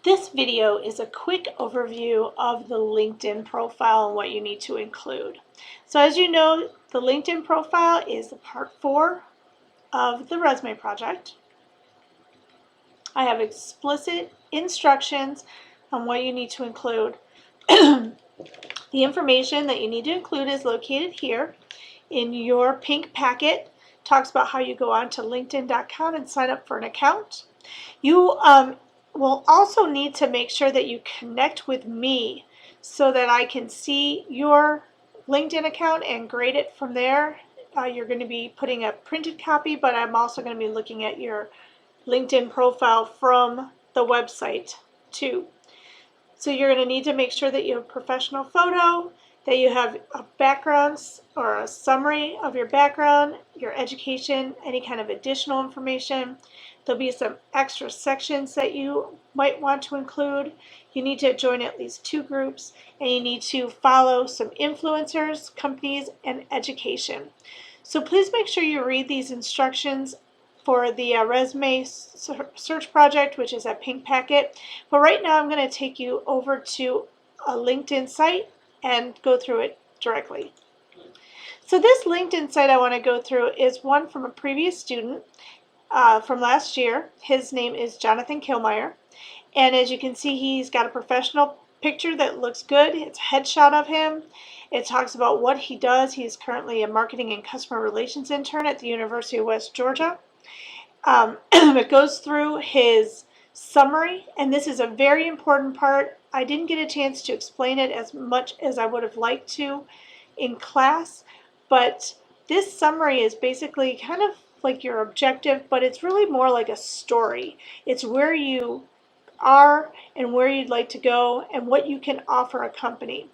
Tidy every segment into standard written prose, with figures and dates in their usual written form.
This video is a quick overview of the LinkedIn profile and what you need to include. So as you know, the LinkedIn profile is part 4 of the resume project. I have explicit instructions on what you need to include. The information that you need to include is located here in your pink packet. It talks about how you go on to linkedin.com and sign up for an account. You will also need to make sure that you connect with me so that I can see your LinkedIn account and grade it from there. You're going to be putting a printed copy, but I'm also going to be looking at your LinkedIn profile from the website too. So you're going to need to make sure that you have a professional photo, that you have a background or a summary of your background, your education, any kind of additional information. There'll be some extra sections that you might want to include. You need to join at least 2 groups, and you need to follow some influencers, companies, and education. So please make sure you read these instructions for the resume search project, which is a pink packet. But right now I'm going to take you over to a LinkedIn site and go through it directly. So this LinkedIn site I want to go through is one from a previous student from last year. His name is Jonathan Kilmeyer, and as you can see, he's got a professional picture that looks good. It's a headshot of him. It talks about what he does. He is currently a marketing and customer relations intern at the University of West Georgia. It goes through his summary, and this is a very important part. I didn't get a chance to explain it as much as I would have liked to in class, but this summary is basically kind of like your objective, but it's really more like a story. It's where you are and where you'd like to go and what you can offer a company.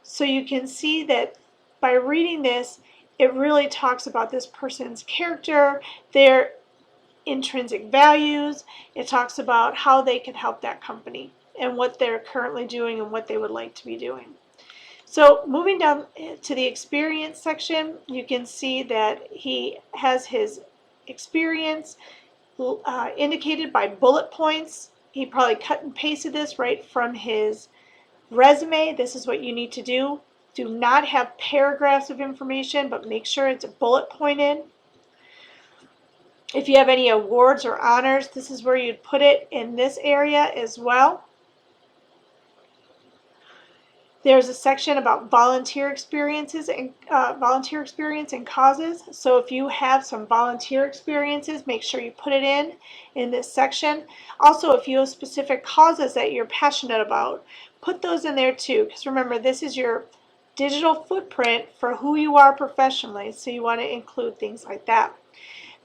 So you can see that by reading this, it really talks about this person's character, their intrinsic values. It talks about how they can help that company and what they're currently doing and what they would like to be doing. So moving down to the experience section, you can see that he has his experience indicated by bullet points. He probably cut and pasted this right from his resume. This is what you need to do. Do not have paragraphs of information, but make sure it's bullet pointed. If you have any awards or honors, this is where you'd put it in this area as well. There's a section about volunteer experiences and volunteer experience and causes. So if you have some volunteer experiences, make sure you put it in this section. Also, if you have specific causes that you're passionate about, put those in there too. Because remember, this is your digital footprint for who you are professionally. So you want to include things like that.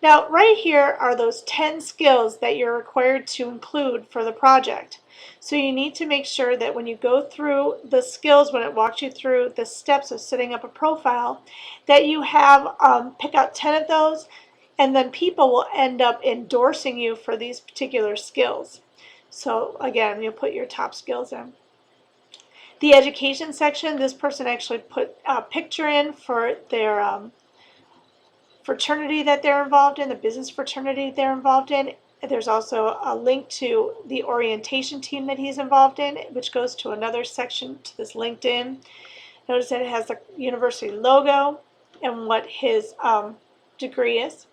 Now, right here are those 10 skills that you're required to include for the project. So you need to make sure that when you go through the skills, when it walks you through the steps of setting up a profile, that you have pick out 10 of those, and then people will end up endorsing you for these particular skills. So again, you'll put your top skills in. The education section, this person actually put a picture in for their fraternity that they're involved in, the business fraternity they're involved in. There's also a link to the orientation team that he's involved in, which goes to another section to this LinkedIn. Notice that it has the university logo and what his degree is.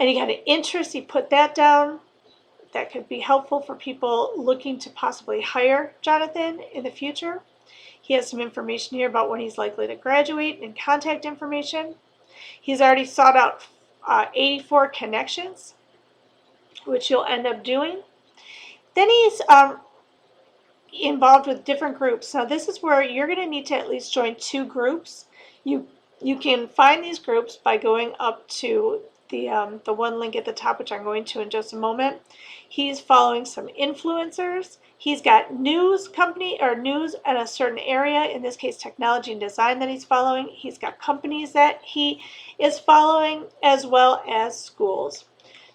Any kind of interest, he put that down. That could be helpful for people looking to possibly hire Jonathan in the future. He has some information here about when he's likely to graduate and contact information. He's already sought out 84 connections, which you'll end up doing. Then he's involved with different groups. Now this is where you're going to need to at least join 2 groups. You can find these groups by going up to the one link at the top, which I'm going to in just a moment. He's following some influencers. He's got news company or news in a certain area, in this case technology and design, that he's following. He's got companies that he is following, as well as schools.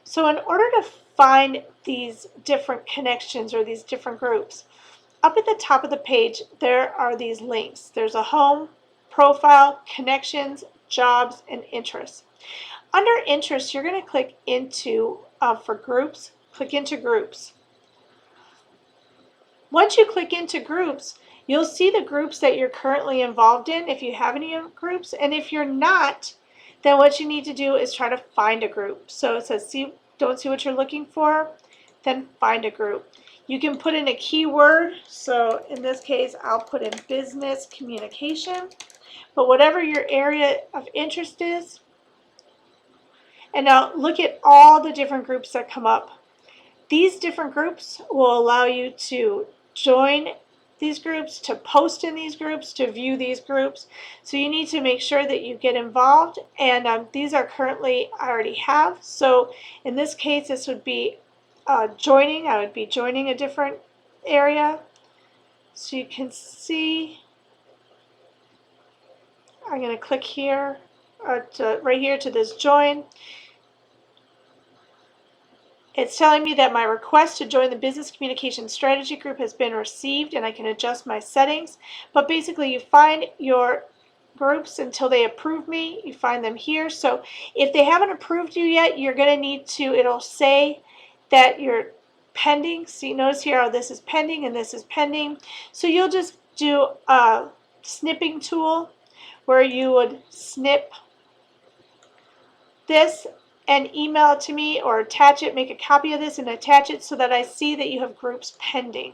So in order to find these different connections or these different groups, up at the top of the page there are these links. There's a home, profile, connections, jobs, and interests. Under interests, you're going to click into, for groups, click into groups. Once you click into groups, you'll see the groups that you're currently involved in, if you have any groups, and if you're not, then what you need to do is try to find a group. So it says, don't see what you're looking for, then find a group. You can put in a keyword, so in this case, I'll put in business communication, but whatever your area of interest is, and now look at all the different groups that come up. These different groups will allow you to join these groups, to post in these groups, to view these groups. So you need to make sure that you get involved, and these are currently, I already have. So in this case, this would be joining. I would be joining a different area. So you can see, I'm going to click here, right here to this join. It's telling me that my request to join the Business Communication Strategy Group has been received, and I can adjust my settings. But basically, you find your groups until they approve me. You find them here. So if they haven't approved you yet, you're going to need to, it'll say that you're pending. So you notice here how this is pending and this is pending. So you'll just do a snipping tool where you would snip this and email it to me, or attach it, make a copy of this and attach it so that I see that you have groups pending.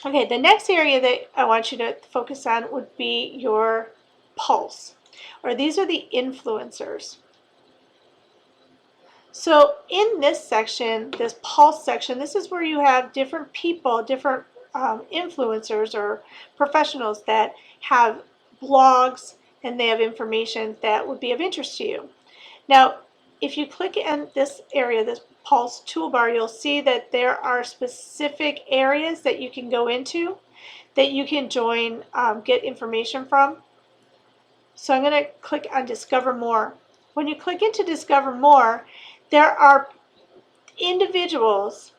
Okay, the next area that I want you to focus on would be your pulse, or these are the influencers. So in this section, this pulse section, this is where you have different people, different influencers or professionals that have blogs, and they have information that would be of interest to you. Now, if you click in this area, this Pulse toolbar, you'll see that there are specific areas that you can go into that you can join, get information from. So I'm going to click on Discover More. When you click into Discover More, there are individuals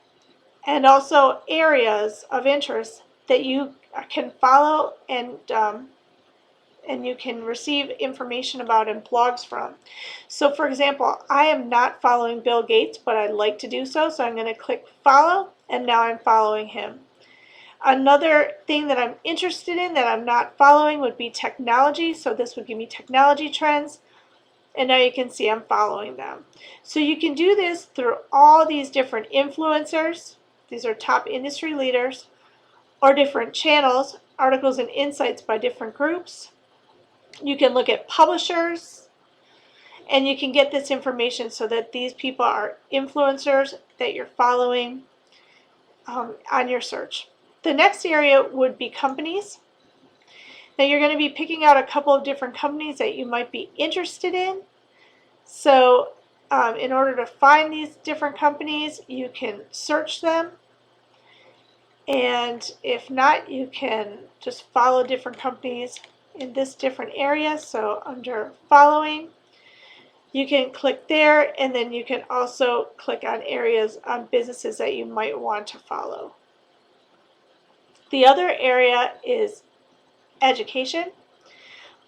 and also areas of interest that you can follow and you can receive information about and blogs from. So for example, I am not following Bill Gates, but I'd like to do so, so I'm going to click follow, and now I'm following him. Another thing that I'm interested in that I'm not following would be technology, so this would give me technology trends, and now you can see I'm following them. So you can do this through all these different influencers, these are top industry leaders, or different channels, articles and insights by different groups. You can look at publishers, and you can get this information so that these people are influencers that you're following on your search. The next area would be companies. Now you're going to be picking out a couple of different companies that you might be interested in. So in order to find these different companies, you can search them. And if not, you can just follow different companies in this different area. So under following, you can click there, and then you can also click on areas on businesses that you might want to follow. The other area is education.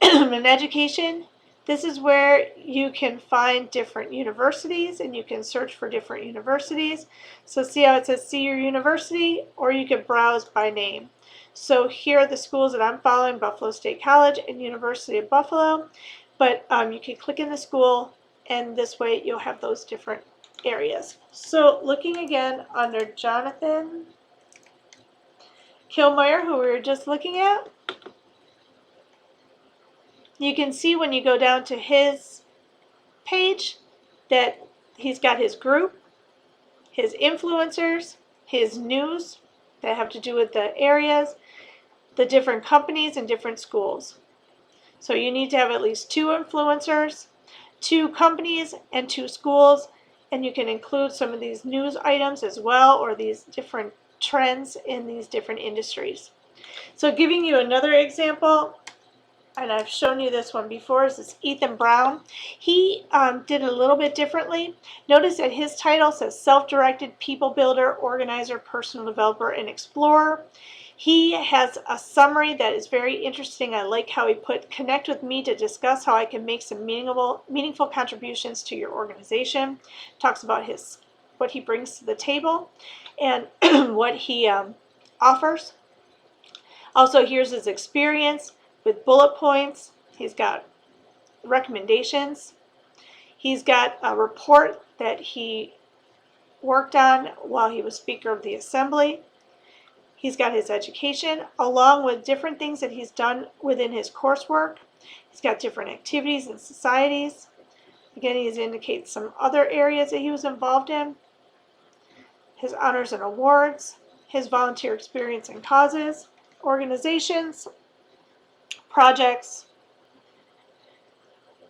In education, this is where you can find different universities, and you can search for different universities. So see how it says see your university, or you can browse by name. So here are the schools that I'm following: Buffalo State College and University of Buffalo. But you can click in the school, and this way you'll have those different areas. So looking again under Jonathan Kilmeyer, who we were just looking at, you can see when you go down to his page that he's got his group, his influencers, his news that have to do with the areas, the different companies and different schools. So you need to have at least 2 influencers, 2 companies, and 2 schools, and you can include some of these news items as well, or these different trends in these different industries. So giving you another example, and I've shown you this one before, is this Ethan Brown. He did it a little bit differently. Notice that his title says Self-Directed People Builder, Organizer, Personal Developer, and Explorer. He has a summary that is very interesting. I like how he put, connect with me to discuss how I can make some meaningful contributions to your organization. Talks about what he brings to the table. and what he offers. Also, here's his experience with bullet points. He's got recommendations. He's got a report that he worked on while he was Speaker of the Assembly. He's got his education, along with different things that he's done within his coursework. He's got different activities and societies. Again, he indicates some other areas that he was involved in. His honors and awards, his volunteer experience and causes, organizations, projects.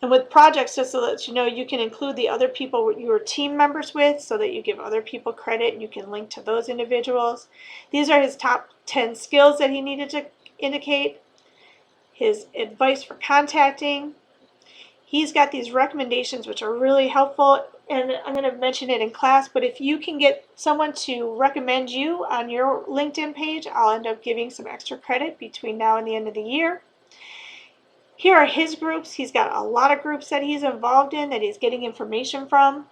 And with projects, just to let you know, you can include the other people you were team members with so that you give other people credit and you can link to those individuals. These are his top 10 skills that he needed to indicate. His advice for contacting. He's got these recommendations which are really helpful, and I'm going to mention it in class, but if you can get someone to recommend you on your LinkedIn page, I'll end up giving some extra credit between now and the end of the year. Here are his groups. He's got a lot of groups that he's involved in that he's getting information from,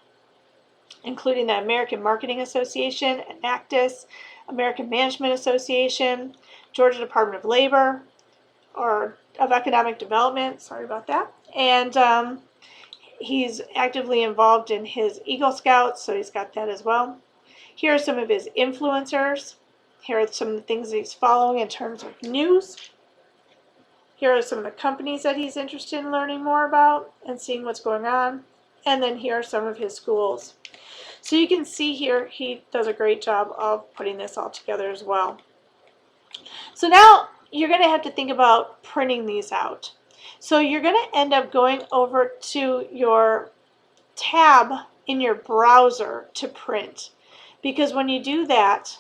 including the American Marketing Association, Enactus, American Management Association, Georgia Department of Labor, or of Economic Development, sorry about that. And he's actively involved in his Eagle Scouts, so he's got that as well. Here are some of his influencers. Here are some of the things that he's following in terms of news. Here are some of the companies that he's interested in learning more about and seeing what's going on. And then here are some of his schools. So you can see here he does a great job of putting this all together as well. So now you're going to have to think about printing these out. So you're going to end up going over to your tab in your browser to print. Because when you do that,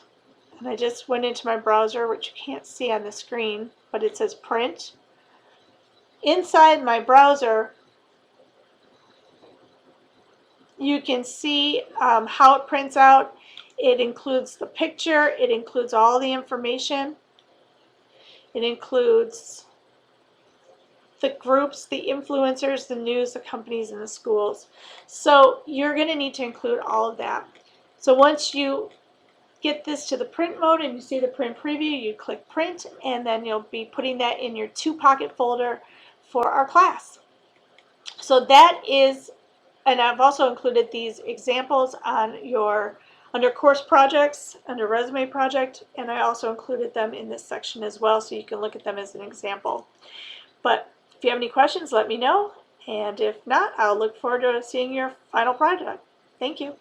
and I just went into my browser, which you can't see on the screen, but it says print. Inside my browser, you can see how it prints out. It includes the picture, it includes all the information, it includes the groups, the influencers, the news, the companies, and the schools. So you're going to need to include all of that. So once you get this to the print mode and you see the print preview, you click print, and then you'll be putting that in your 2-pocket folder for our class. So that is, and I've also included these examples on your under course projects, under resume project, and I also included them in this section as well, so you can look at them as an example. But if you have any questions, let me know, and if not, I'll look forward to seeing your final project. Thank you.